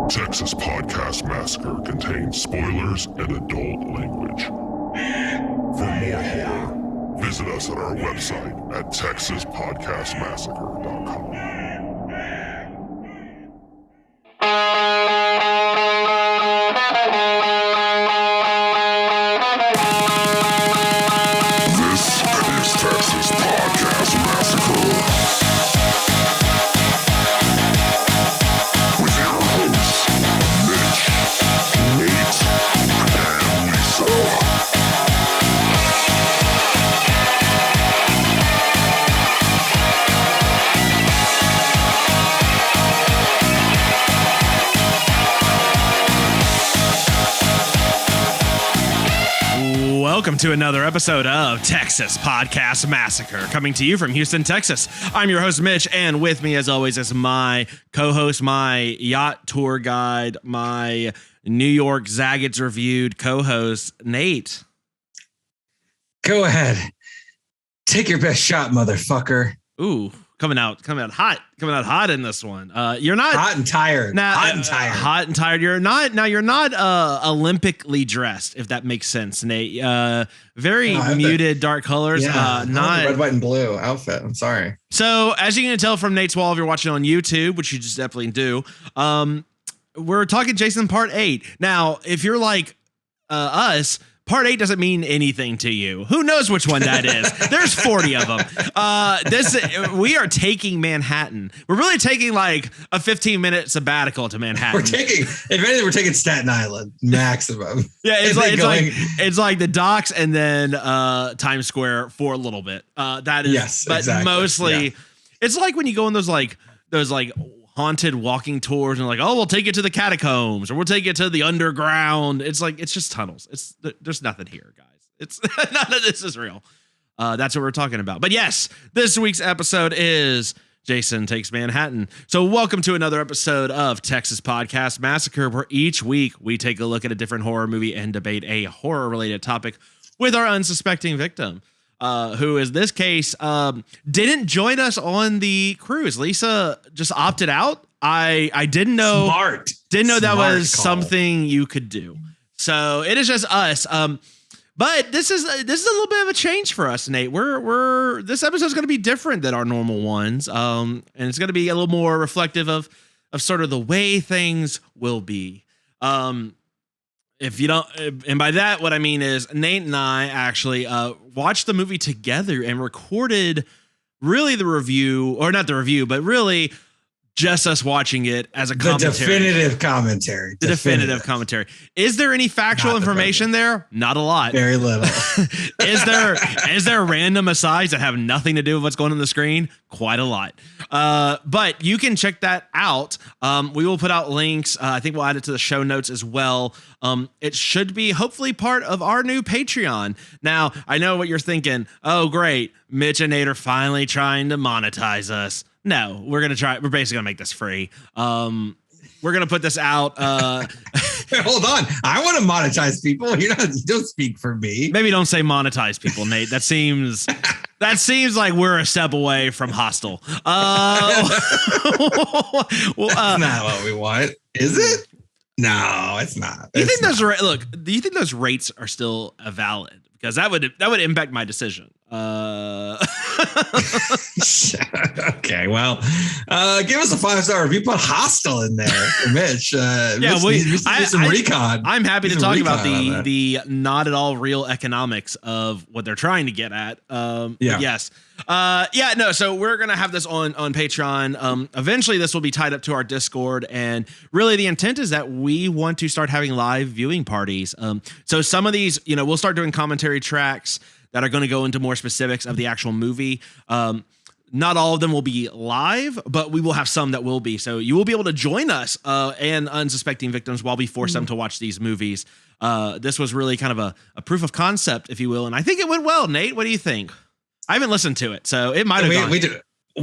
Texas Podcast Massacre contains spoilers and adult language. For more horror, visit us at our website at texaspodcastmassacre.com. Welcome to another episode of Texas Podcast Massacre, coming to you from Houston, Texas. I'm your host, Mitch, and with me, as always, is my co-host, my yacht tour guide, my New York Zagat's Reviewed co-host, Nate. Go ahead. Take your best shot, motherfucker. Ooh, coming out hot in this one. You're not hot and tired. Hot and tired. You're not Olympically dressed, if that makes sense, Nate. Very muted, dark colors. Not red, white, and blue outfit. I'm sorry. So, as you can tell from Nate's wall, if you're watching on YouTube, which you just definitely do, we're talking Jason Part 8. Now, if you're like us, Part 8 doesn't mean anything to you. Who knows which one that is? There's 40 of them. We are taking Manhattan. We're really taking like a 15-minute sabbatical to Manhattan. If anything, we're taking Staten Island maximum. Yeah, it's like the docks and then Times Square for a little bit. That is, yes, but exactly. Mostly, it's like when you go on those haunted walking tours and like, oh, we'll take you to the catacombs or we'll take you to the underground. It's like, it's just tunnels. There's nothing here, guys. It's none of this is real. That's what we're talking about. But yes, this week's episode is Jason Takes Manhattan. So welcome to another episode of Texas Podcast Massacre, where each week we take a look at a different horror movie and debate a horror related topic with our unsuspecting victim. Who is this case didn't join us on the cruise. Lisa just opted out. I didn't know that was something you could do. So it is just us. But this is a little bit of a change for us, Nate. This episode is going to be different than our normal ones. And it's going to be a little more reflective of sort of the way things will be. If you don't, and by that, what I mean is Nate and I actually watched the movie together and recorded really the review, or not the review, but really just us watching it as a commentary. The definitive commentary. Is there any factual information there? Not a lot. Very little. Is there random asides that have nothing to do with what's going on the screen? Quite a lot. But you can check that out. We will put out links. I think we'll add it to the show notes as well. It should be hopefully part of our new Patreon. Now, I know what you're thinking. Oh, great. Mitch and Nate are finally trying to monetize us. No, we're basically gonna make this free. We're gonna put this out. Hold on, I want to monetize people. You don't speak for me. Maybe don't say monetize people, Nate. That seems like we're a step away from hostile. That's not what we want, is it? No, it's not. Do you think those rates are still valid? Because that would impact my decision. Okay, well, give us a 5-star review. Put hostile in there for Mitch. Recon. I'm happy to talk about the not at all real economics of what they're trying to get at. Yes. So we're gonna have this on Patreon. Eventually this will be tied up to our Discord, and really the intent is that we want to start having live viewing parties. So some of these, we'll start doing commentary tracks that are going to go into more specifics of the actual movie. Not all of them will be live, but we will have some that will be. So you will be able to join us and unsuspecting victims while we force them to watch these movies. This was really kind of a proof of concept, if you will. And I think it went well. Nate, what do you think? I haven't listened to it, so it might have gone.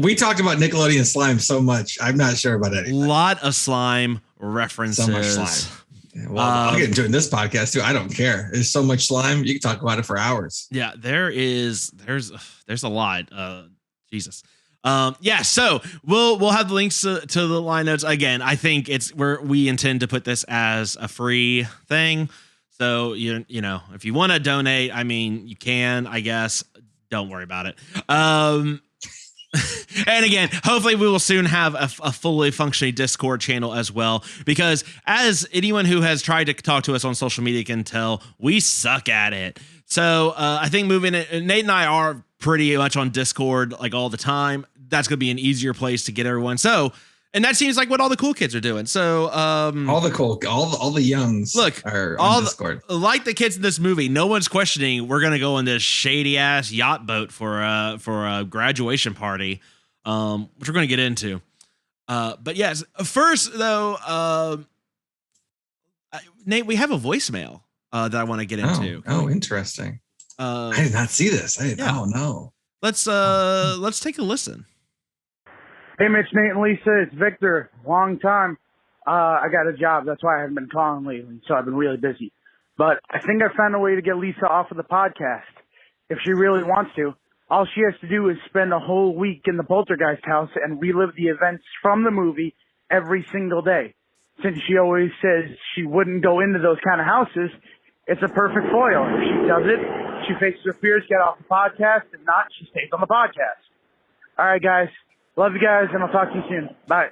We talked about Nickelodeon slime so much. I'm not sure about anything. A lot of slime references. So much slime. Well, I'll get into it in this podcast too. I don't care. There's so much slime. You can talk about it for hours. Yeah, there's a lot. Jesus. Yeah, so we'll have the links to the line notes. Again, I think we intend to put this as a free thing. So you know, if you want to donate, I mean, you can, I guess. Don't worry about it. And again, hopefully we will soon have a fully functioning Discord channel as well, because as anyone who has tried to talk to us on social media can tell, we suck at it. So I think Nate and I are pretty much on Discord like all the time. That's going to be an easier place to get everyone. So, and that seems like what all the cool kids are doing. So all the youngs are on Discord. Like the kids in this movie, no one's questioning we're going to go on this shady ass yacht boat for a graduation party, which we're going to get into. But yes, first though, Nate, we have a voicemail that I want to get into. Oh, interesting. I did not see this. Oh no. Let's take a listen. Hey, Mitch, Nate, and Lisa, it's Victor. Long time. I got a job. That's why I haven't been calling lately, so I've been really busy. But I think I found a way to get Lisa off of the podcast. If she really wants to, all she has to do is spend a whole week in the Poltergeist house and relive the events from the movie every single day. Since she always says she wouldn't go into those kind of houses, it's a perfect foil. If she does it, she faces her fears, get off the podcast. If not, she stays on the podcast. All right, guys. Love you guys, and I'll talk to you soon. Bye.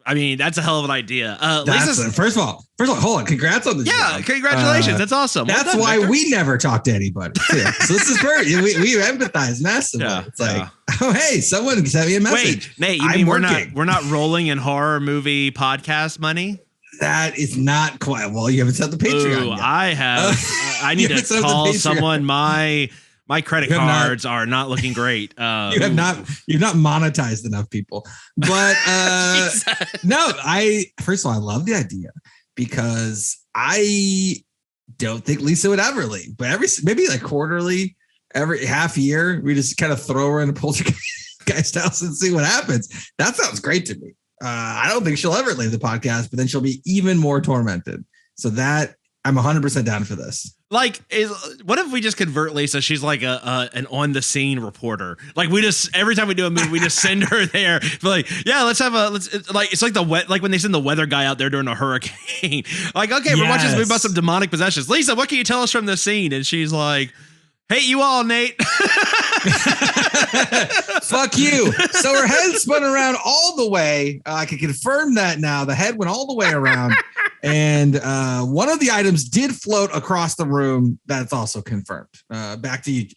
I mean, that's a hell of an idea. First of all, hold on. Congrats on this. Yeah, job. Congratulations. That's awesome. That's why Victor. We never talk to anybody. Yeah. So this is perfect. We empathize massively. Yeah, it's like, oh, hey, someone sent me a message. Wait, Nate, you mean we're not rolling in horror movie podcast money? That is not quite. Well, you haven't set the Patreon yet. I have. I need to call someone. My credit cards are not looking great. You've not monetized enough people. But no, first of all, I love the idea because I don't think Lisa would ever leave. But maybe like quarterly, every half year, we just kind of throw her in a Poltergeist house and see what happens. That sounds great to me. I don't think she'll ever leave the podcast, but then she'll be even more tormented. So that I'm 100% down for this. Like, what if we just convert Lisa? She's like an on the scene reporter. Like we just every time we do a movie, we just send her there. Like, yeah, it's like when they send the weather guy out there during a hurricane. Like, okay, we're watching this movie about some demonic possessions. Lisa, what can you tell us from the scene? And she's like, hate you all, Nate. Fuck you. So her head spun around all the way. I can confirm that now. The head went all the way around. And one of the items did float across the room. That's also confirmed. Back to you,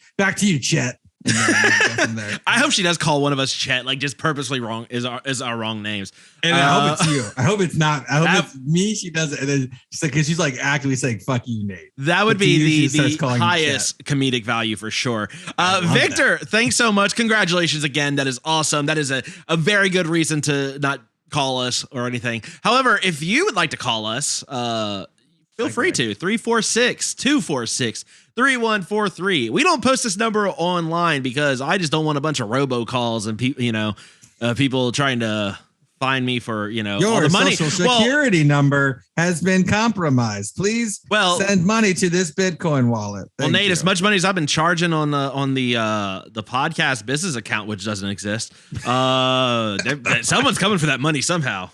Chet. I hope she does call one of us Chet, like just purposely wrong is our wrong names. And I hope it's you. I hope it's not. I hope it's me. She does it, and then she's like actively saying "fuck you, Nate." That would be the highest comedic value for sure. Victor, thanks so much. Congratulations again. That is awesome. That is a very good reason to not call us or anything. However, if you would like to call us, feel free to 346-246-3143. We don't post this number online because I just don't want a bunch of robocalls and people trying to find me for your all the money. Social security number has been compromised. Please send money to this Bitcoin wallet. Thank Nate, as much money as I've been charging on the podcast business account, which doesn't exist, someone's coming for that money somehow.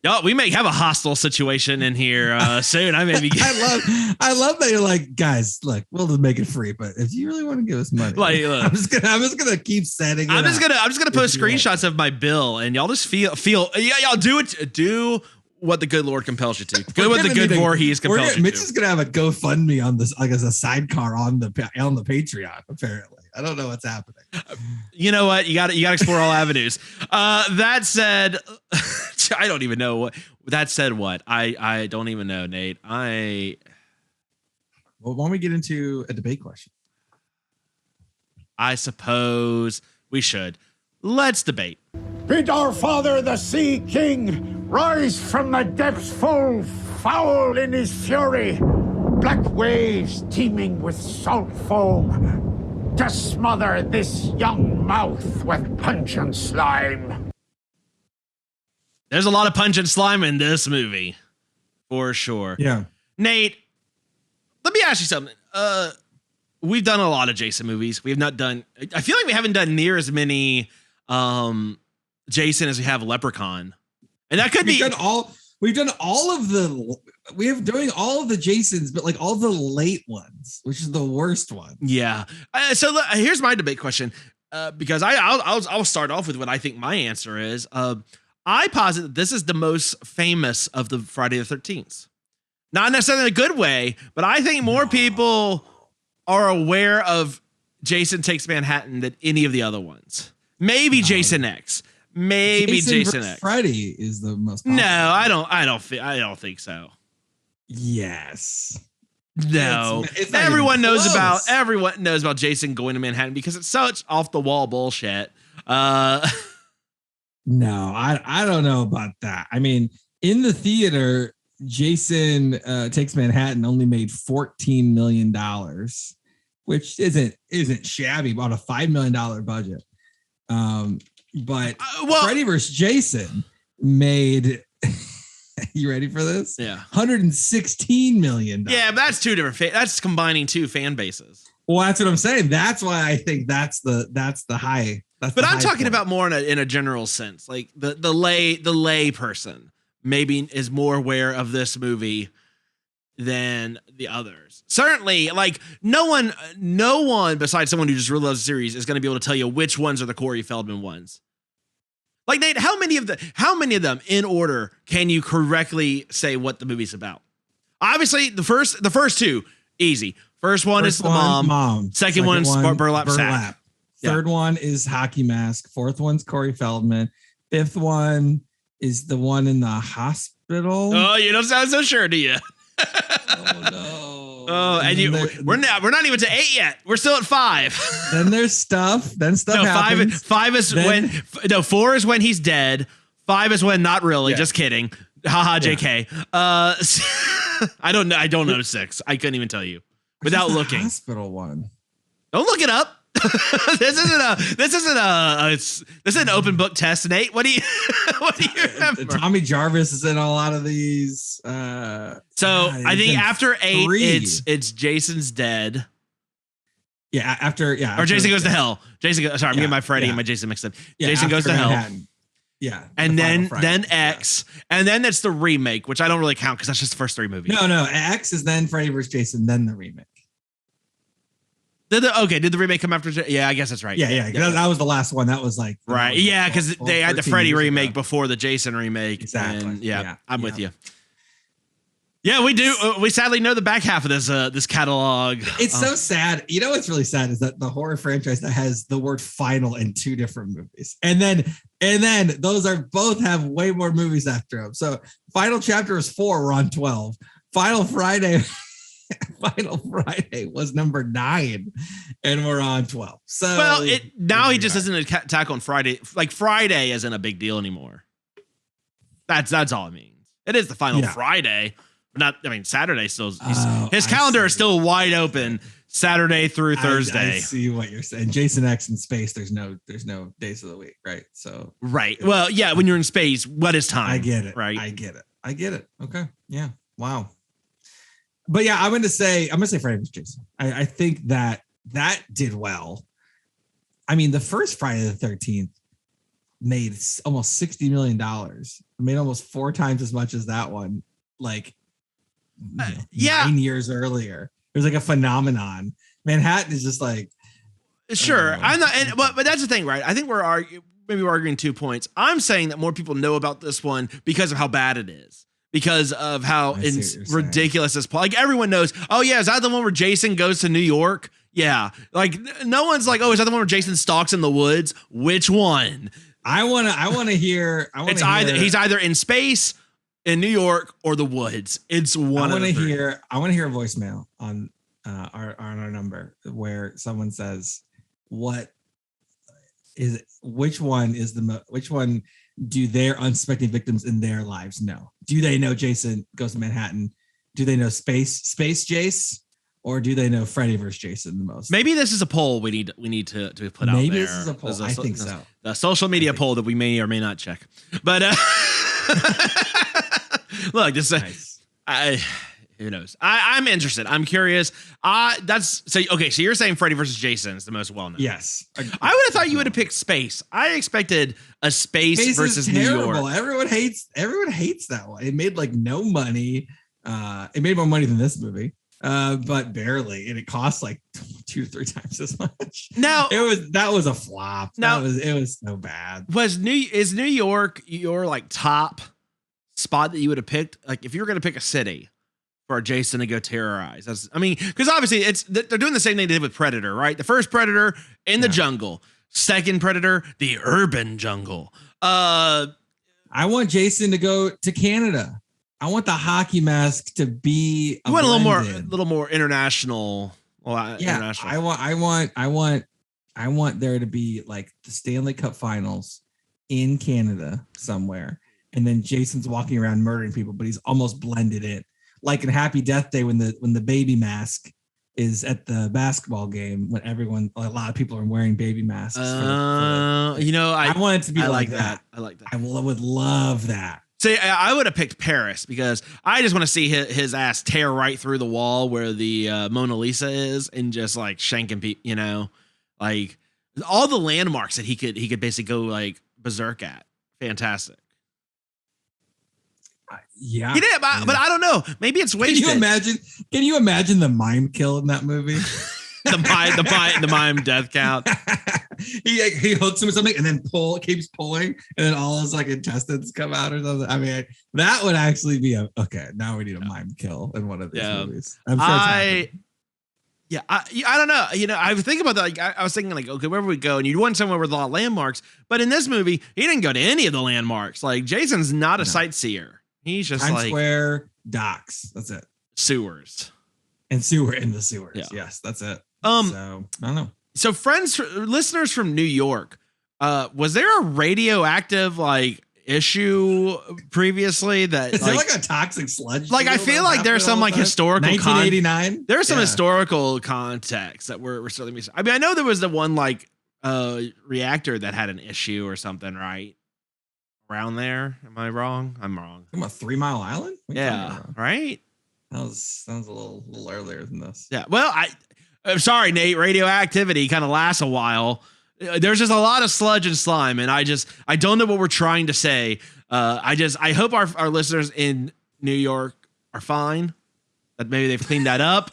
Y'all, we may have a hostile situation in here soon. I may be. I love that you're like, guys, look, we'll just make it free, but if you really want to give us money, like, look, I'm just gonna keep setting it. I'm just gonna post screenshots of my bill, and y'all just feel. Yeah, y'all do what the good Lord compels you to. Do what the good Voorhees compels you to. Mitch is gonna have a GoFundMe on this, like as a sidecar on the Patreon. Apparently, I don't know what's happening. You know what? You got to explore all avenues. That said, I don't even know what. That said, what I don't even know, Nate. Well, why don't we get into a debate question? I suppose we should. Let's debate. Bid our father, the Sea King, rise from the depths full foul in his fury. Black waves teeming with salt foam to smother this young mouth with pungent slime. There's a lot of pungent slime in this movie, for sure. Yeah. Nate, let me ask you something. we've done a lot of Jason movies. We have not done. I feel like we haven't done near as many Jason as we have Leprechaun, and that could be. We've done all of the. We have doing all of the Jasons, but like all the late ones, which is the worst one. Yeah. So here's my debate question, because I'll start off with what I think my answer is. I posit that this is the most famous of the Friday the 13th. Not necessarily in a good way, but I think more people are aware of Jason Takes Manhattan than any of the other ones. Maybe Jason X. Maybe Jason X. Friday is the most popular. No, I don't think so. Yes. No. Everyone knows about Jason going to Manhattan because it's such off the wall bullshit. No, I don't know about that. I mean, in the theater, Jason Takes Manhattan only made $14 million, which isn't shabby, about a $5 million budget. But Freddy vs. Jason made, you ready for this? Yeah. $116 million. Yeah, but that's two different. That's combining two fan bases. Well, that's what I'm saying. That's why I think that's the high. But I'm talking about more in a general sense, like the lay person maybe is more aware of this movie than the others. Certainly, like no one besides someone who just really loves the series is going to be able to tell you which ones are the Corey Feldman ones. Like Nate, how many of them in order can you correctly say what the movie's about? Obviously, the first two easy. First one is the mom. Second one is burlap sack. Third one is Hockey Mask. Fourth one's Corey Feldman. Fifth one is the one in the hospital. Oh, you don't sound so sure, do you? Oh no. Oh, and we're not even to 8 yet. We're still at 5. Then there's stuff. Then stuff happens. 5 is when 4 is when he's dead. 5 is when not really. Just kidding. Haha, JK. I don't know 6. I couldn't even tell you without looking. Hospital one. Don't look it up. This isn't an open book test, Nate. What do you remember? Tommy Jarvis is in a lot of these. I think after 8, it's Jason's dead. Yeah, or Jason Goes to Hell. I'm getting my Freddy and my Jason mixed up. Yeah, Jason Goes to Hell. Yeah, and then X, and then it's the remake, which I don't really count because that's just the first 3 movies. No, X is then Freddy vs. Jason, then the remake. Did the remake come after? Yeah, I guess that's right. Yeah. That was the last one. That was like right. Yeah, because they had the Freddy remake before the Jason remake. Exactly. And I'm with you. Yeah, we do. We sadly know the back half of this catalog. It's so sad. You know what's really sad is that the horror franchise that has the word "final" in 2 different movies, and then those are both have way more movies after them. So, Final Chapter is 4. We're on 12. Final Friday was number 9, and we're on 12. So he just isn't an attack on Friday. Like Friday isn't a big deal anymore. That's all it means. It is the final Friday. Saturday still. His calendar is still wide open Saturday through Thursday. I see what you're saying. Jason X in space. There's no days of the week, right? So right. Well, yeah. When you're in space, what is time? I get it. Right. I get it. Okay. Yeah. Wow. But yeah, I'm gonna say Friday vs. Jason. I think that did well. I mean, the first Friday the 13th made almost $60 million. It made almost 4 times as much as that one. Like, 9 years earlier, there's like a phenomenon. Manhattan is just like, sure. I'm not, but that's the thing, right? I think we're arguing 2 points. I'm saying that more people know about this one because of how bad it is. Because of how ridiculous this plot. Like everyone knows, oh yeah, is that the one where Jason goes to New York? Yeah. Like no one's like, oh, is that the one where Jason stalks in the woods? Which one? I wanna hear he's either in space, in New York, or the woods. It's one of the 3. I want to hear a voicemail on our number where someone says, which one do their unsuspecting victims in their lives know? Do they know Jason Goes to Manhattan? Do they know Space Jace? Or do they know Freddy vs. Jason the most? Maybe this is a poll we need to put out there. Maybe this is a poll. I think so. A social media poll that we may or may not check. But look, this nice. who knows? I'm interested. I'm curious. So you're saying Freddy versus Jason is the most well known. Yes. I would have thought you would have picked Space. I expected a Space versus New York. Everyone hates that one. It made like no money. It made more money than this movie. But barely, and it cost like 2-3 times as much. Now that was a flop. It was so bad. Is New York your like top spot that you would have picked? Like if you were going to pick a city for Jason to go terrorize, because obviously they're doing the same thing they did with Predator, right? The first Predator in the jungle, second Predator, the urban jungle. I want Jason to go to Canada. I want the hockey mask to be. You want a little more international. Well, yeah, international. I want there to be like the Stanley Cup Finals in Canada somewhere, and then Jason's walking around murdering people, but he's almost blended in, like in Happy Death Day when the baby mask is at the basketball game when a lot of people are wearing baby masks. I want it to be like that. I like that. I would love that. See, I would have picked Paris because I just want to see his ass tear right through the wall where the Mona Lisa is and just like shanking people, like all the landmarks that he could basically go like berserk at. Fantastic. Yeah. He did, but I don't know. Maybe it's wasted. Can you imagine the mime kill in that movie? the mime death count. He hooks him with something and then keeps pulling, and then all his like intestines come out or something. I mean, that would actually be okay. Now we need a mime kill in one of these movies. I'm sure I don't know. I was thinking about that. Like, I was thinking like, okay, where would we go? And you'd want somewhere with a lot of landmarks. But in this movie, he didn't go to any of the landmarks. Like Jason's not a sightseer. He's just Times Square, docks. That's it. Sewers. And in the sewers. Yeah. Yes, that's it. So I don't know. So listeners from New York, was there a radioactive like issue previously that is there like a toxic sludge? Like I feel like there's some like historical 1989. There's some historical context that we're certainly missing. I mean, I know there was the one like reactor that had an issue or something, right? Around there. Am I wrong? I'm wrong. Come on, 3 Mile Island? Yeah, right? That sounds a little earlier than this. Yeah. Well, I'm sorry, Nate. Radioactivity kind of lasts a while. There's just a lot of sludge and slime, and I don't know what we're trying to say. I hope our listeners in New York are fine. That maybe they've cleaned that up.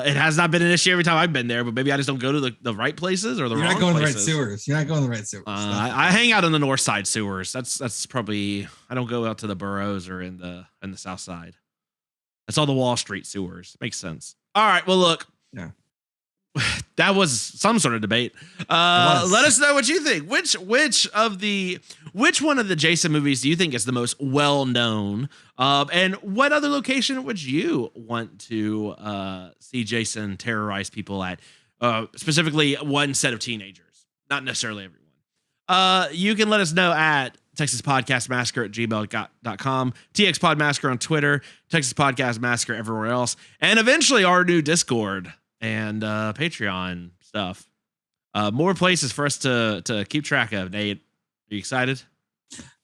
It has not been an issue every time I've been there, but maybe I just don't go to the right places or the wrong places. You're not going to the right sewers. You're not going to the right sewers. I hang out in the north side sewers. That's probably. I don't go out to the boroughs or in the south side. That's all the Wall Street sewers. Makes sense. All right. Well, look. Yeah. That was some sort of debate. Let us know what you think. Which one of the Jason movies do you think is the most well known? And what other location would you want to see Jason terrorize people at? Specifically, one set of teenagers, not necessarily everyone. You can let us know at TexasPodcastMassacre@gmail.com, TXPodMassacre on Twitter, Texas Podcast Massacre everywhere else, and eventually our new Discord and Patreon stuff. More places for us to keep track of. Nate, are you excited?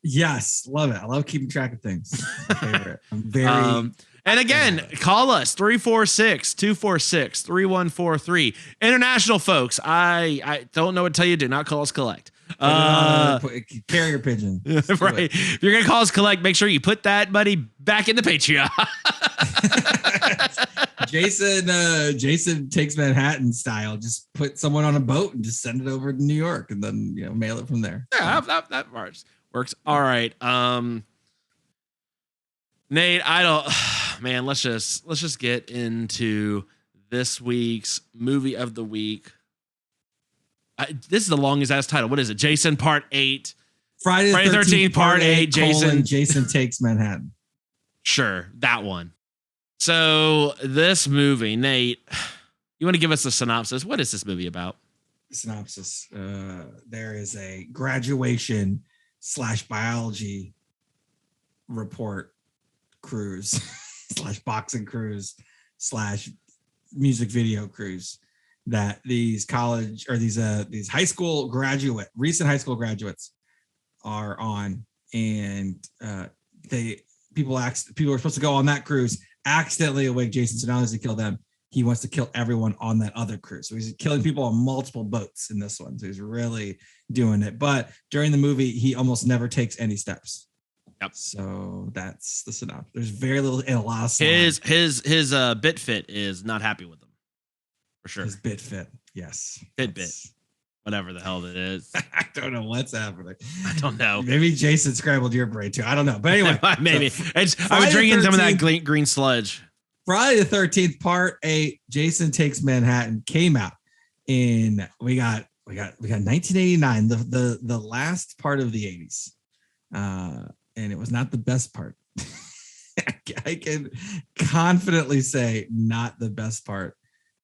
Yes, love it. I love keeping track of things. My favorite. I'm very and again, call us 346-246-3143. International folks, I don't know what to tell you. Do not call us collect. Carrier pigeon. Right. If you're gonna call us collect, make sure you put that money back in the Patreon. Jason takes Manhattan style. Just put someone on a boat and just send it over to New York, and then mail it from there. Yeah, that works. All right, Nate. Man, let's just get into this week's movie of the week. This is the longest ass title. What is it? Jason Part 8. Friday the 13th Part 8. Jason Takes Manhattan. Sure, that one. So this movie, Nate, you want to give us a synopsis? What is this movie about? Synopsis. There is a graduation / biology report cruise / boxing cruise / music video cruise that these college or these recent high school graduates are on, and people are supposed to go on that cruise accidentally awake Jason. So not only does he kill them, he wants to kill everyone on that other crew. So he's killing people on multiple boats in this one. So he's really doing it. But during the movie, he almost never takes any steps. Yep. So that's the synopsis. There's very little and a lot of slime. His bit fit is not happy with him. For sure. His bit fit. Yes. Fitbit. Whatever the hell that is. I don't know what's happening. I don't know. Maybe Jason scrambled your brain too. I don't know. But anyway. Maybe. So I was drinking some of that green sludge. Friday the 13th, part 8, Jason Takes Manhattan came out in we got 1989, the last part of the 80s. And it was not the best part. I can confidently say not the best part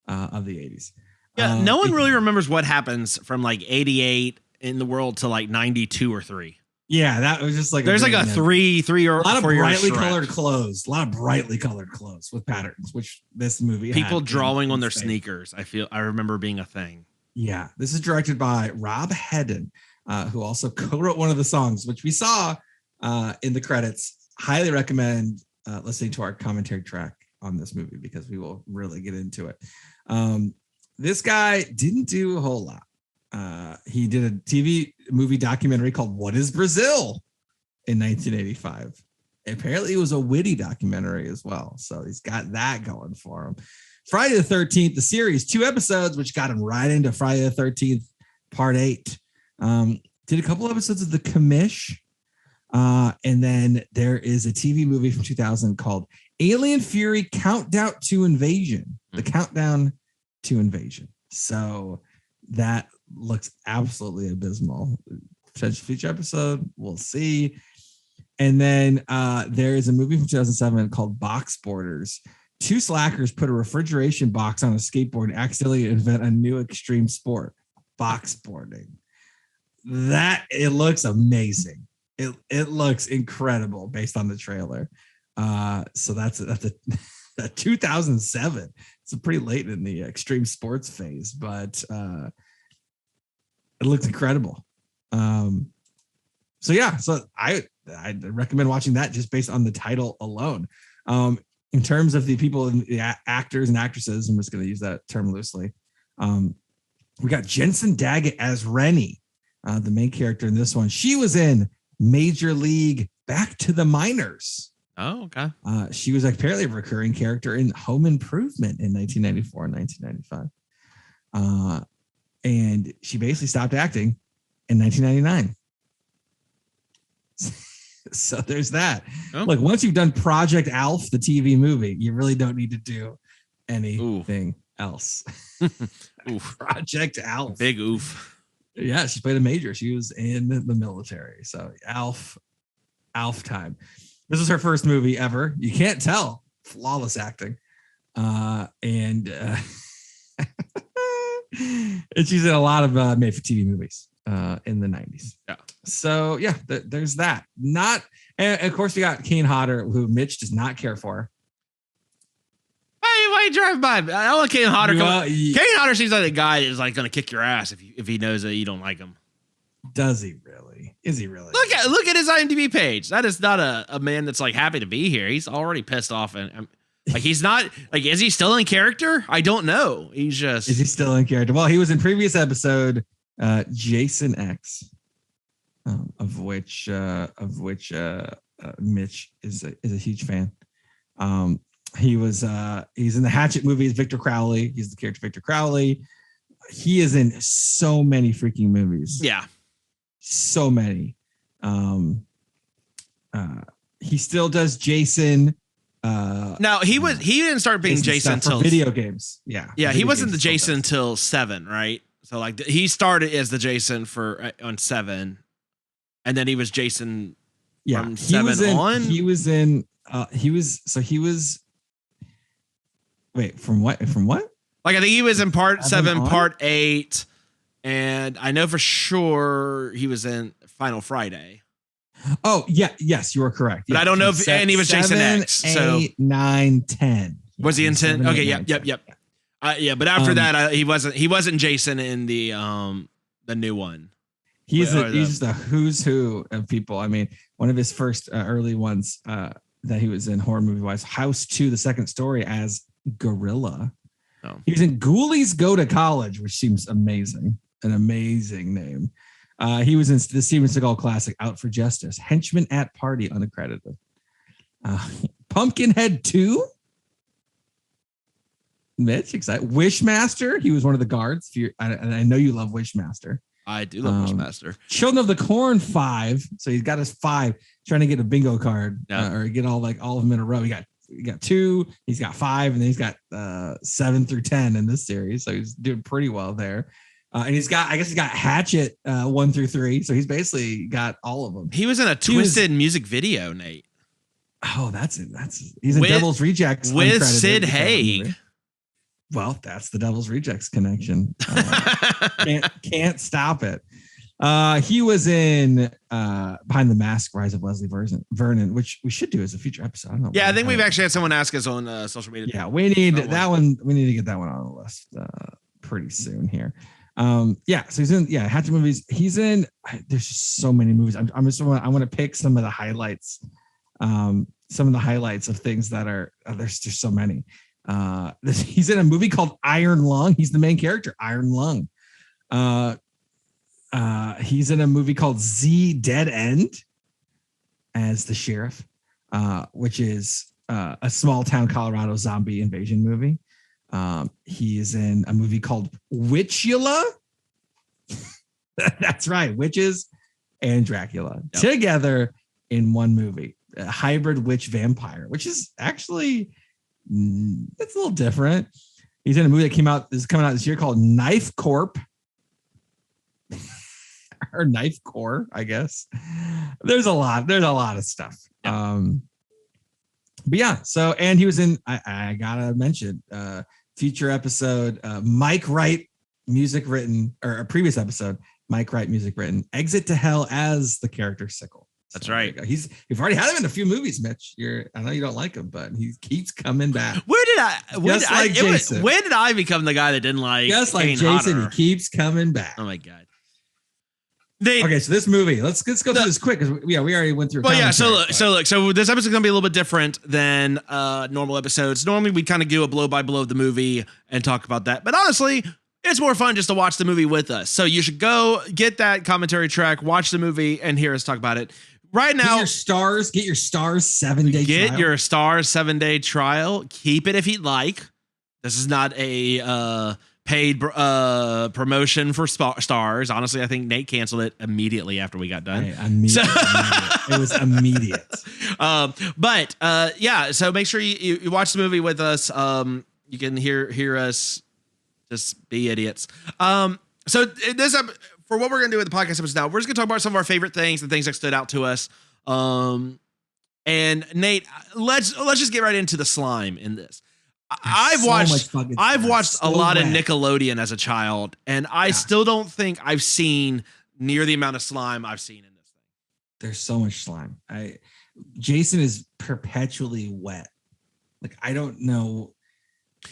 of the 80s. Yeah, no one really remembers what happens from like 88 in the world to like 92 or 3. Yeah, that was just like there's like a 3 or a lot of 4 brightly colored clothes, with patterns, which this movie people drawing on their sneakers. I remember being a thing. Yeah, this is directed by Rob Hedden, who also co-wrote one of the songs, which we saw in the credits. Highly recommend listening to our commentary track on this movie because we will really get into it. This guy didn't do a whole lot. He did a TV movie documentary called What is Brazil in 1985. Apparently it was a witty documentary as well. So he's got that going for him. Friday the 13th, the series, 2 episodes, which got him right into Friday the 13th, part 8. Did a couple episodes of The Commish. And then there is a TV movie from 2000 called Alien Fury Countdown to Invasion. The Countdown to Invasion. So that looks absolutely abysmal. Potential future episode, we'll see. And then there is a movie from 2007 called Box Boarders. 2 slackers put a refrigeration box on a skateboard and accidentally invent a new extreme sport, box boarding. That it looks amazing. It looks incredible based on the trailer. So that's a 2007. It's pretty late in the extreme sports phase, but it looks incredible. So I recommend watching that just based on the title alone. In terms of the people and the actors and actresses, I'm just going to use that term loosely. We got Jensen Daggett as Rennie, the main character in this one. She was in Major League Back to the Minors. Oh, okay. She was apparently a recurring character in Home Improvement in 1994 and 1995. And she basically stopped acting in 1999. So there's that. Oh. Look, once you've done Project Alf, the TV movie, you really don't need to do anything else. Oof. Project Alf. Big oof. Yeah, she played a major. She was in the military. So Alf time. This was her first movie ever. You can't tell. Flawless acting. And she's in a lot of made-for-TV movies in the 90s. Yeah. So, yeah, there's that. And of course, we got Kane Hodder, who Mitch does not care for. Why you drive by? I want Kane Hodder. Kane Hodder seems like a guy that is like going to kick your ass if he knows that you don't like him. Does he really? Is he really? Look at his IMDb page. That is not a man that's like happy to be here. He's already pissed off and like he's not like. Is he still in character? I don't know. Is he still in character? Well, he was in previous episode Jason X, of which Mitch is a huge fan. He's in the Hatchet movies. Victor Crowley. He's the character Victor Crowley. He is in so many freaking movies. Yeah. So many. He still does Jason. Now he didn't start being Jason until video games. Yeah. Yeah. He wasn't the Jason until 7, right? So like he started as the Jason on 7, and then he was Jason. Yeah. From 7 on. Wait, from what? Like I think he was in part 7, part 8, and I know for sure he was in Final Friday. Oh yeah, yes, you are correct. But I don't know if and he was 7, Jason X. 8, 9, 10. Was he in 10? Okay, yep. Yeah, but after that, he wasn't Jason in the new one. He's just a who's who of people. I mean, one of his first early ones that he was in horror movie wise. House 2, The Second Story as Gorilla. Oh. He was in Ghoulies Go to College, which seems amazing. An amazing name. He was in the Steven Seagal classic Out for Justice. Henchman at Party, unaccredited. Pumpkinhead 2. Mitch, excited. Wishmaster. He was one of the guards. I know you love Wishmaster. I do love Wishmaster. Children of the Corn 5. So he's got his 5, trying to get a bingo card or get all of them in a row. He got 2. He's got 5, and then he's got 7 through 10 in this series. So he's doing pretty well there. And he's got Hatchet 1 through 3. So he's basically got all of them. He was in a Twisted music video, Nate. Oh, that's it. He's in Devil's Rejects with Sid Haig. Well, that's the Devil's Rejects connection. Can't stop it. He was in Behind the Mask, Rise of Leslie Vernon, which we should do as a future episode. I don't know. I think we've actually had someone ask us on social media. Yeah, we need that one. We need to get that one on the list pretty soon here. So he's in Hatchet movies. He's in. There's just so many movies. I want to pick some of the highlights. Some of the highlights of things that are there's so many. He's in a movie called Iron Lung. He's the main character, Iron Lung. He's in a movie called Z Dead End as the sheriff, which is a small town Colorado zombie invasion movie. He is in a movie called Witchula. That's right, witches and Dracula together in one movie. A hybrid witch vampire, which is actually it's a little different. He's in a movie that is coming out this year called Knife Corp. Or Knife Core, I guess. There's a lot of stuff. And he was in I gotta mention future episode Mike Wright music written, or a previous episode Mike Wright music written, Exit to Hell as the character Sickle. That's right. We've already had him in a few movies, Mitch. I know you don't like him, but he keeps coming back. When did I become the guy that didn't like? Just like Kane Jason, Hodder? he keeps coming back. Oh my God. Okay, so this movie, let's go through this quick because we already went through. Well, so this episode's gonna be a little bit different than normal episodes. Normally, we kind of do a blow by blow of the movie and talk about that, but honestly, it's more fun just to watch the movie with us. So you should go get that commentary track, watch the movie, and hear us talk about it. Right now, get your stars 7-day get trial. your stars 7-day trial. Keep it if you'd like. This is not a paid promotion for stars. Honestly, I think Nate canceled it immediately after we got done. It was immediate. So make sure you watch the movie with us. You can hear us just be idiots. So this for what we're gonna do with the podcast episode now, we're just gonna talk about some of our favorite things, the things that stood out to us. And Nate, let's just get right into the slime in this. I've watched a lot of Nickelodeon as a child, and I still don't think I've seen near the amount of slime I've seen in this thing. There's so much slime. Jason is perpetually wet. Like, I don't know.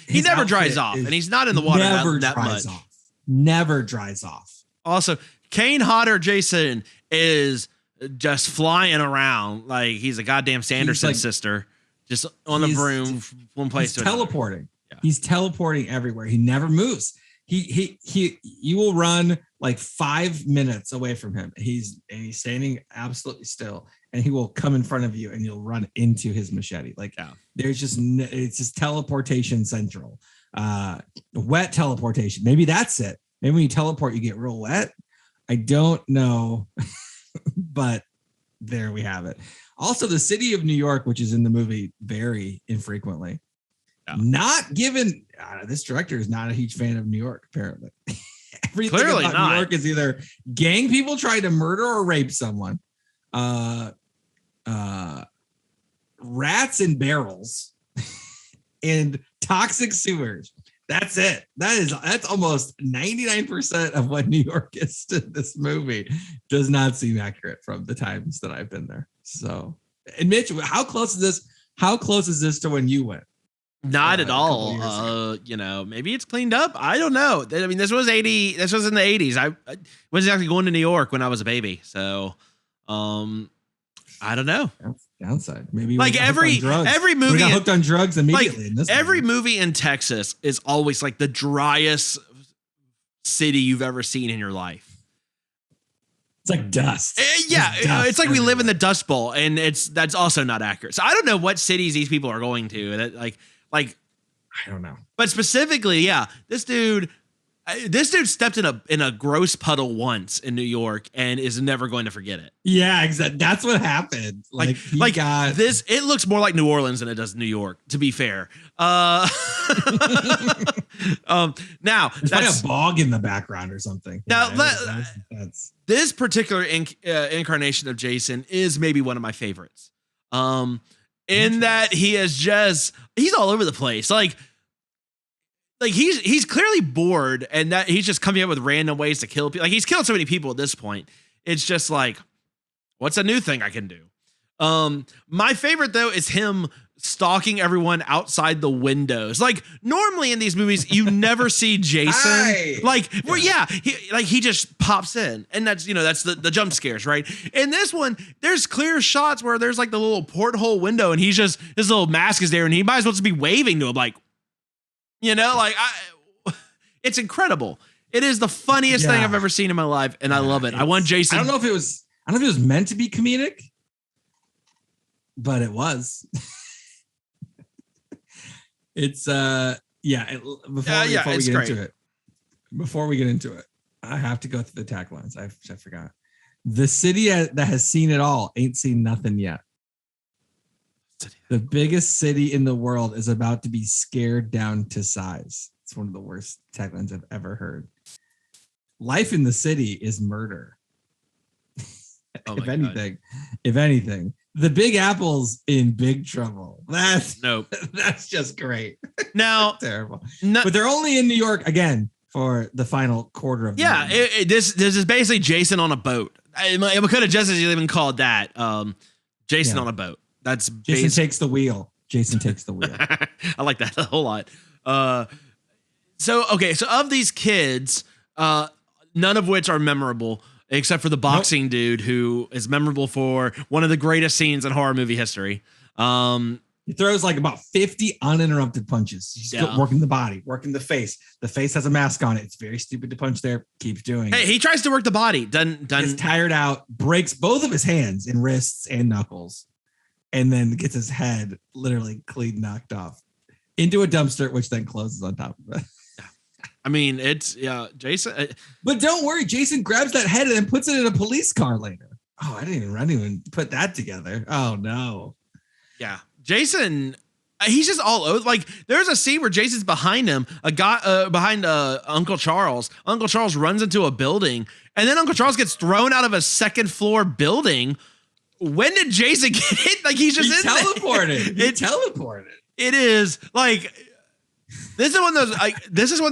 He never dries off, and he's not in the water that much. Never dries off. Also, Kane Hodder Jason is just flying around like he's a goddamn Sanderson sister, just on the broom from one place to another. Teleporting. Yeah. He's teleporting everywhere. He never moves. You will run like 5 minutes away from him. He's standing absolutely still, and he will come in front of you, and you'll run into his machete. There's it's just teleportation central. Wet teleportation. Maybe that's it. Maybe when you teleport, you get real wet. I don't know, but there we have it. Also, the city of New York, which is in the movie very infrequently. Yeah. Not given. This director is not a huge fan of New York, apparently. Everything Clearly about not. New York is either gang people trying to murder or rape someone, rats in barrels, and toxic sewers. That's it. That's almost 99% of what New York is to this movie. Does not seem accurate from the times that I've been there. So, and Mitch, how close is this? How close is this to when you went? Not at all. Maybe it's cleaned up. I don't know. I mean, this was in the 80s. I wasn't actually going to New York when I was a baby. So, I don't know. Downside. Maybe like every movie we got hooked on drugs immediately. Like every movie in Texas is always like the driest city you've ever seen in your life. It's like dust. It's like we live in the Dust Bowl, and that's also not accurate. So I don't know what cities these people are going to, and like I don't know. But specifically, this dude stepped in a gross puddle once in New York and is never going to forget it. Yeah, exactly. That's what happened. This. It looks more like New Orleans than it does New York, to be fair. Now there's like a bog in the background or something. Now this particular incarnation of Jason is maybe one of my favorites. In that he's all over the place. Like he's clearly bored, and that he's just coming up with random ways to kill people. Like he's killed so many people at this point. It's just like, what's a new thing I can do? My favorite though is him stalking everyone outside the windows. Like normally in these movies, you never see Jason. He just pops in, and that's the jump scares, right? In this one, there's clear shots where there's like the little porthole window, and his little mask is there, and he might as well just be waving to him, like, it's incredible. It is the funniest thing I've ever seen in my life, and I love it. I want Jason. I don't know if it was meant to be comedic, but it was. It's before we get into it, I have to go through the taglines. I forgot. The city that has seen it all ain't seen nothing yet. The biggest city in the world is about to be scared down to size. It's one of the worst taglines I've ever heard. Life in the city is murder. If anything, the Big Apple's in big trouble. That's just great. Now, terrible. But they're only in New York again for the final quarter of the movie. This is basically Jason on a boat. It could have just as even called that Jason on a boat. That's Jason takes the wheel. Jason takes the wheel. I like that a whole lot. So of these kids, none of which are memorable, except for the boxing dude, who is memorable for one of the greatest scenes in horror movie history. He throws like about 50 uninterrupted punches. He's working the body, working the face. The face has a mask on it. It's very stupid to punch there. Keeps doing it. He tries to work the body. Gets tired out, breaks both of his hands and wrists and knuckles, and then gets his head literally clean knocked off into a dumpster, which then closes on top of it. I mean, it's Jason. But don't worry, Jason grabs that head and then puts it in a police car later. Oh, I didn't even put that together. Oh no. Yeah, Jason. He's just all over. Like, there's a scene where Jason's behind him, behind Uncle Charles. Uncle Charles runs into a building, and then Uncle Charles gets thrown out of a second floor building. When did Jason get hit? Like, he's just teleported. He teleported. It is like. This is one of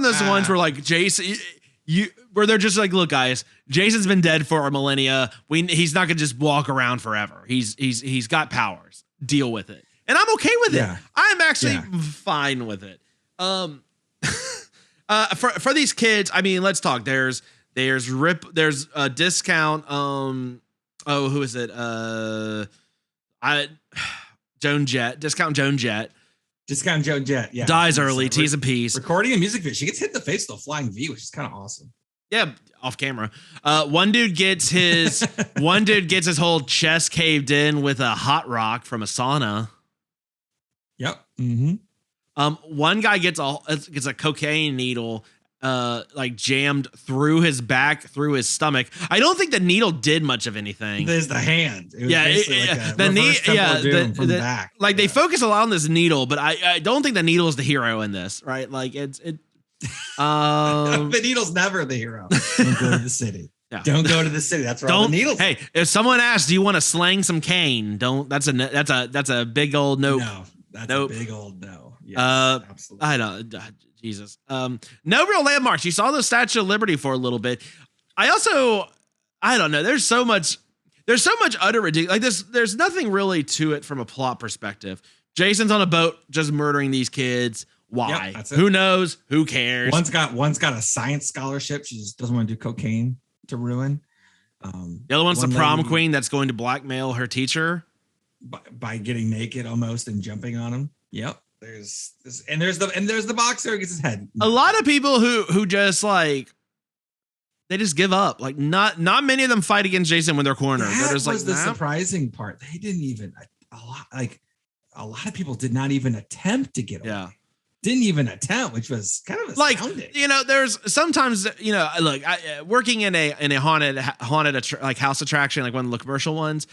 those ones where like Jason, where they're just like, look, guys, Jason's been dead for a millennia. He's not gonna just walk around forever. He's got powers. Deal with it, and I'm okay with it. I'm actually fine with it. For these kids, I mean, let's talk. There's a discount. Who is it? Joan Jett. Discount Joan Jett. Discount Joan Jett, dies early. T's and P's. Recording a music video. She gets hit in the face with a flying V, which is kind of awesome. Yeah, off camera. One dude gets his whole chest caved in with a hot rock from a sauna. Yep. Mm-hmm. One guy gets a cocaine needle like jammed through his back, through his stomach. I don't think the needle did much of anything. There's the hand. It was the back. Like they focus a lot on this needle, but I don't think the needle is the hero in this, right? Like the needle's never the hero. Don't go to the city. Yeah. Don't go to the city. That's where all the needles. Hey, if someone asks, do you want to slang some cane? Don't. That's a big old nope. No, that's a big old no. Yes, absolutely. I don't. Jesus. No real landmarks. You saw the Statue of Liberty for a little bit. I don't know. There's so much utter ridiculous. Like there's nothing really to it from a plot perspective. Jason's on a boat just murdering these kids. Why? Yep, who knows? Who cares? One's got a science scholarship. She just doesn't want to do cocaine to ruin. The other one's the prom queen that's going to blackmail her teacher by getting naked almost and jumping on him. Yep. There's the boxer who gets his head. A lot of people who just like they just give up. Like not many of them fight against Jason when they're cornered. That was like the surprising part. They didn't even a lot of people did not even attempt to get away. Yeah. Didn't even attempt, which was kind of astounding. Like, you know, there's sometimes, you know, look, working in a haunted like house attraction, like one of the commercial ones,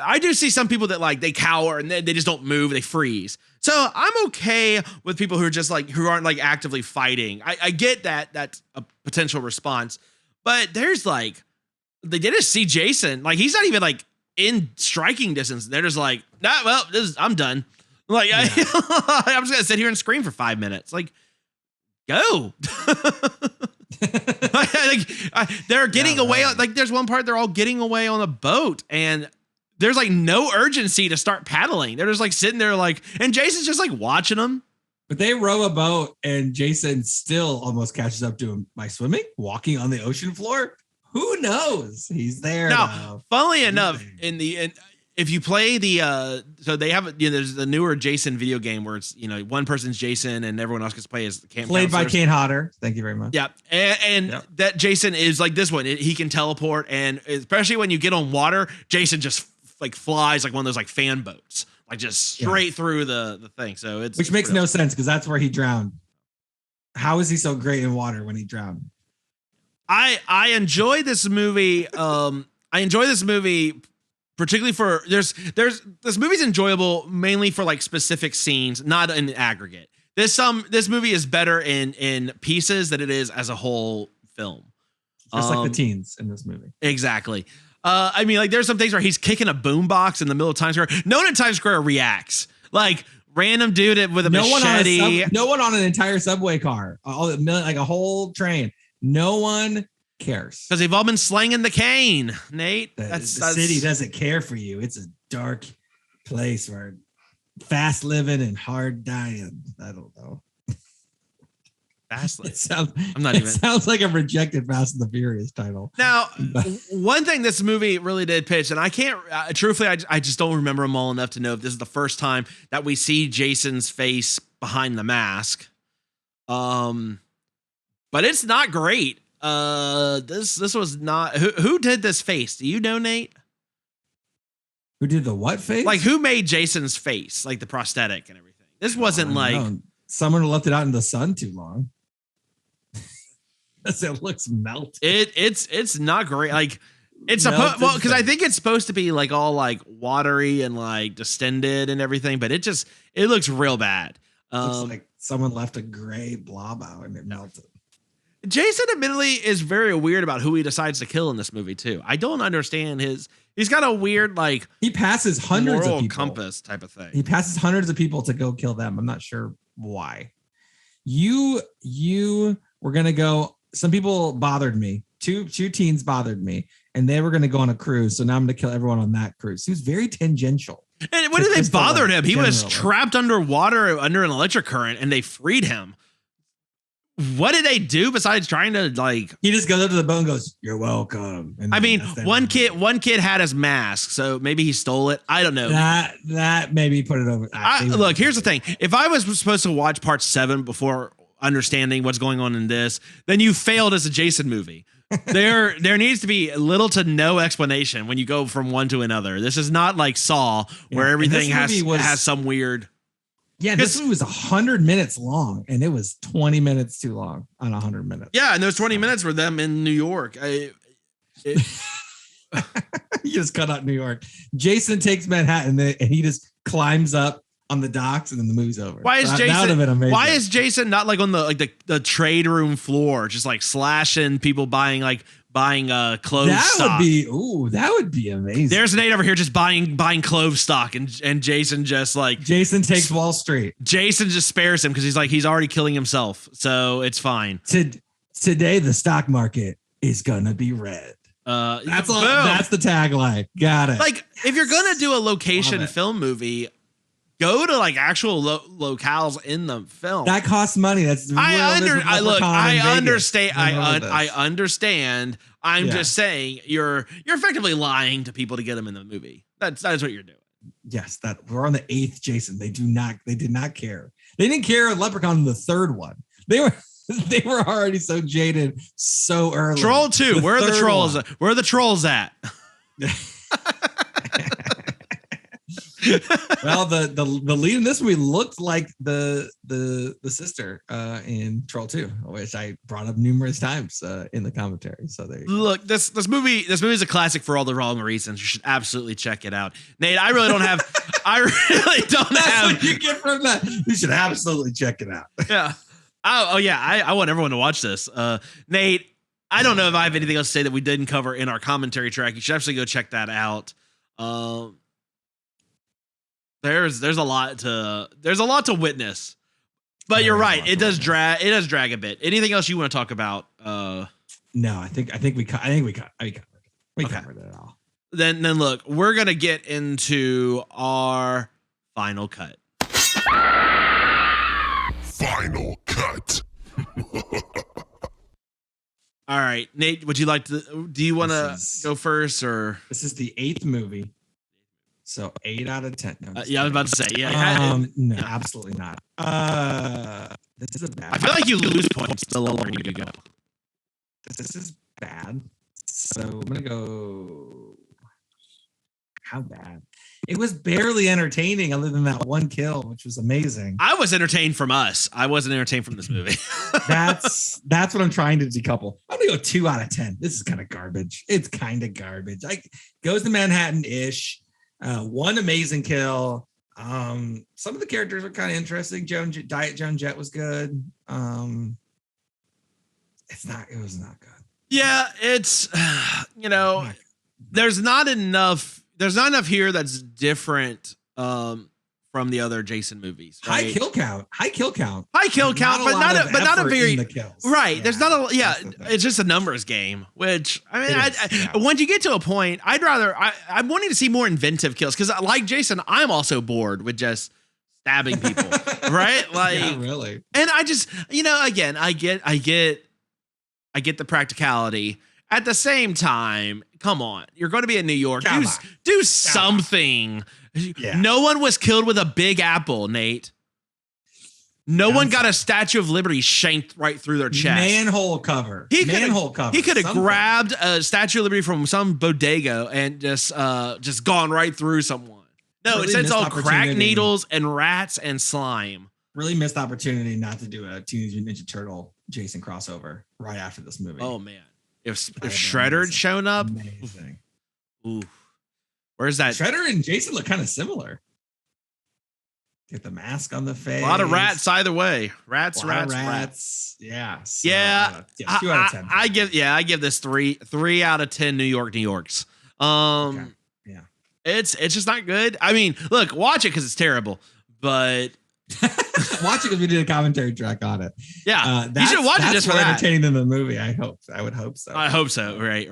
I do see some people that like they cower and they just don't move, they freeze. So I'm okay with people who are just like who aren't like actively fighting. I get that that's a potential response, but there's like they didn't see Jason, like he's not even like in striking distance. They're just like, nah, well, I'm done. Like, yeah. I'm just gonna sit here and scream for 5 minutes. Like, go. They're getting away. Like, there's one part they're all getting away on a boat, and there's like no urgency to start paddling. They're just like sitting there, like, and Jason's just like watching them. But they row a boat, and Jason still almost catches up to him by swimming, walking on the ocean floor. Who knows? He's there. Now, funnily enough, if you play the so they have, you know, there's the newer Jason video game where it's, you know, one person's Jason and everyone else gets to play as the camp played counselors. by Kane Hodder. Thank you very much. Yeah, and that Jason is like this one. He can teleport, and especially when you get on water, Jason just like flies like one of those like fan boats, like just straight through the thing. So it's makes no sense because that's where he drowned. How is he so great in water when he drowned? I enjoy this movie. I enjoy this movie. Particularly for this movie's enjoyable mainly for like specific scenes, not in aggregate. This movie is better in pieces than it is as a whole film. Just like the teens in this movie. Exactly. I mean, like there's some things where he's kicking a boombox in the middle of Times Square. No one in Times Square reacts. Like random dude with a machete. No one on an entire subway car, like a whole train. No one cares because they've all been slanging the cane, Nate. The city doesn't care for you. It's a dark place where fast living and hard dying. I don't know. Fast. It sounds like a rejected Fast and the Furious title. Now, one thing this movie really did pitch, and I can't truthfully, I just don't remember them all enough to know if this is the first time that we see Jason's face behind the mask. But it's not great. This was not who did this face? Do you know, Nate? Who did the what face? Like who made Jason's face, like the prosthetic and everything? This wasn't like someone who left it out in the sun too long. It looks melted. It's not great. Like it's supposed because I think it's supposed to be like all like watery and like distended and everything, but it looks real bad. Looks like someone left a gray blob out and it melted. Jason admittedly is very weird about who he decides to kill in this movie too. I don't understand he's got a weird like he passes hundreds moral of people. Compass type of thing. He passes hundreds of people to go kill them. I'm not sure why. You were gonna go. Some people bothered me. Two teens bothered me, and they were gonna go on a cruise. So now I'm gonna kill everyone on that cruise. He was very tangential. And what did they bother him? He was trapped underwater under an electric current, and they freed him. What did they do besides trying to like? He just goes up to the boat and goes, "You're welcome." And I mean, one kid had his mask, so maybe he stole it. I don't know. That maybe put it over. Look, here's the thing: if I was supposed to watch part 7 before understanding what's going on in this, then you failed as a Jason movie. There needs to be little to no explanation when you go from one to another. This is not like Saw, where everything has some weird. Yeah, this movie was 100 minutes long, and it was 20 minutes too long on 100 minutes. Yeah, and those 20 minutes were them in New York. You just cut out New York. Jason takes Manhattan, and he just climbs up on the docks, and then the movie's over. Why is Jason not like on the trade room floor, just like slashing people buying clothes stock? That would be amazing. There's Nate over here just buying clothes stock, and Jason takes Wall Street. Jason just spares him because he's already killing himself, so it's fine. Today the stock market is gonna be red. That's all. That's the tagline. Got it. Like if you're gonna do a location film movie, go to like actual locales in the film. That costs money. That's I understand. I'm just saying you're effectively lying to people to get them in the movie. That's what you're doing. Yes, that we're on the 8th Jason. They did not care. They didn't care Leprechaun in the 3rd one. They were already so jaded so early. Troll 2, where are the trolls? Where are the trolls at? Well, the lead in this movie looked like the sister in Troll 2, which I brought up numerous times in the commentary. So look, this movie is a classic for all the wrong reasons. You should absolutely check it out, Nate. I really don't have. That's what you get from that. You should absolutely check it out. Yeah. Oh yeah. I want everyone to watch this. Nate, I don't know if I have anything else to say that we didn't cover in our commentary track. You should absolutely go check that out. There's a lot to witness, but you're right. It does drag a bit. Anything else you want to talk about? No, I think we covered it all. Then look, we're going to get into our final cut. Final cut. All right, Nate, would you like to, do you want to go first or? This is the 8th movie. So 8 out of 10. No, yeah, I was about to say, no, absolutely not. This is a bad. I feel like you lose points the lower you go. This is bad. So I'm gonna go. How bad? It was barely entertaining, other than that one kill, which was amazing. I was entertained from us. I wasn't entertained from this movie. That's what I'm trying to decouple. I'm gonna go 2 out of 10. This is kind of garbage. It's kind of garbage. Like goes to Manhattan-ish. One amazing kill. Some of the characters were kind of interesting. Diet Joan Jett was good. It was not good. Yeah, it's there's not enough here that's different from the other Jason movies. Right? High kill count, but not a very right. Yeah, there's not a it's just a numbers game. Which I mean, once you get to a point, I'm wanting to see more inventive kills because like Jason, I'm also bored with just stabbing people, right? Like yeah, really. And I just again, I get the practicality. At the same time, come on, you're going to be in New York. Do something. Yeah. No one was killed with a big apple, Nate. No one got a Statue of Liberty shanked right through their chest. Manhole cover. He could have grabbed a Statue of Liberty from some bodega and just gone right through someone. No, really it's all crack needles and rats and slime. Really missed opportunity not to do a Teenage Mutant Ninja Turtle Jason crossover right after this movie. Oh man. If Shredder had shown up, amazing. Ooh, where's that? Shredder and Jason look kind of similar. Get the mask on the face. A lot of rats either way. Rats. Yeah. So, 2 out of 10. I give this three out of 10 New Yorks. Okay. Yeah. It's just not good. I mean, look, watch it because it's terrible, but. Watch it because we did a commentary track on it. Yeah, you should watch it just for that. Entertaining than the movie. I would hope so. I hope so. Right.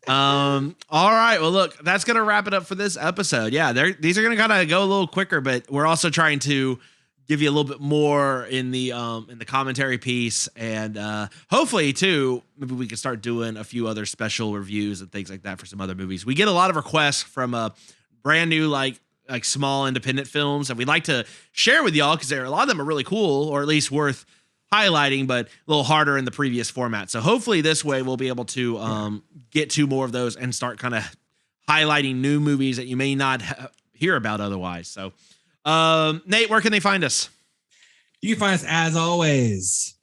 All right. Well, look, that's gonna wrap it up for this episode. Yeah, these are gonna kind of go a little quicker, but we're also trying to give you a little bit more in the commentary piece, and hopefully too, maybe we can start doing a few other special reviews and things like that for some other movies. We get a lot of requests from brand new like small independent films that we'd like to share with y'all because a lot of them are really cool or at least worth highlighting, but a little harder in the previous format. So hopefully this way we'll be able to get to more of those and start kind of highlighting new movies that you may not hear about otherwise. So Nate, where can they find us? You can find us as always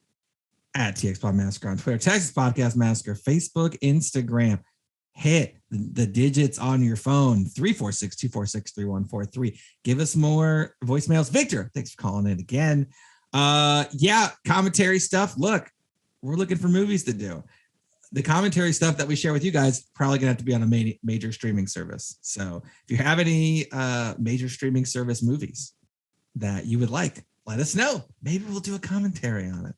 at TX Pod Massacre on Twitter, Texas Podcast Massacre, Facebook, Instagram. Hit the digits on your phone, 346-246-3143. Give us more voicemails. Victor, thanks for calling in again. Commentary stuff. Look, we're looking for movies to do. The commentary stuff that we share with you guys probably gonna have to be on a major streaming service. So if you have any major streaming service movies that you would like, let us know. Maybe we'll do a commentary on it.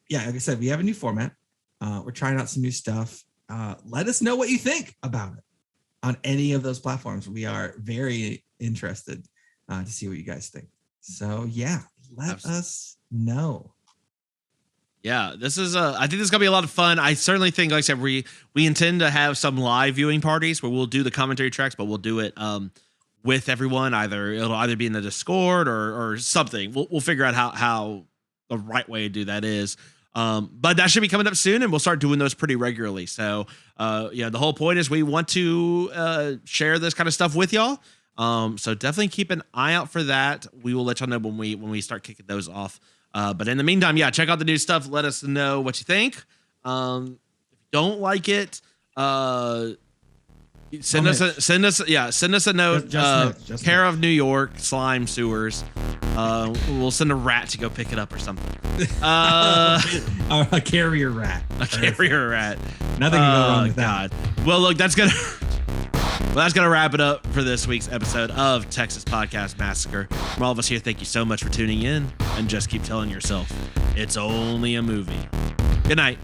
Like I said, we have a new format. We're trying out some new stuff. Let us know what you think about it. on any of those platforms. We are very interested to see what you guys think. So yeah, let us know. Yeah, this is I think this is gonna be a lot of fun. I certainly think, like I said, we intend to have some live viewing parties where we'll do the commentary tracks, but we'll do it with everyone. It'll either be in the Discord or something. We'll figure out how the right way to do that is. But that should be coming up soon, and we'll start doing those pretty regularly. So the whole point is we want to share this kind of stuff with y'all. So definitely keep an eye out for that. We will let y'all know when we start kicking those off. But in the meantime, check out the new stuff. Let us know what you think. If you don't like it, send us a note. Just care of New York Slime Sewers. We'll send a rat to go pick it up or something. A carrier rat. A carrier rat. Nothing can go wrong with that. Well, look, that's gonna wrap it up for this week's episode of Texas Podcast Massacre. From all of us here, thank you so much for tuning in, and just keep telling yourself it's only a movie. Good night.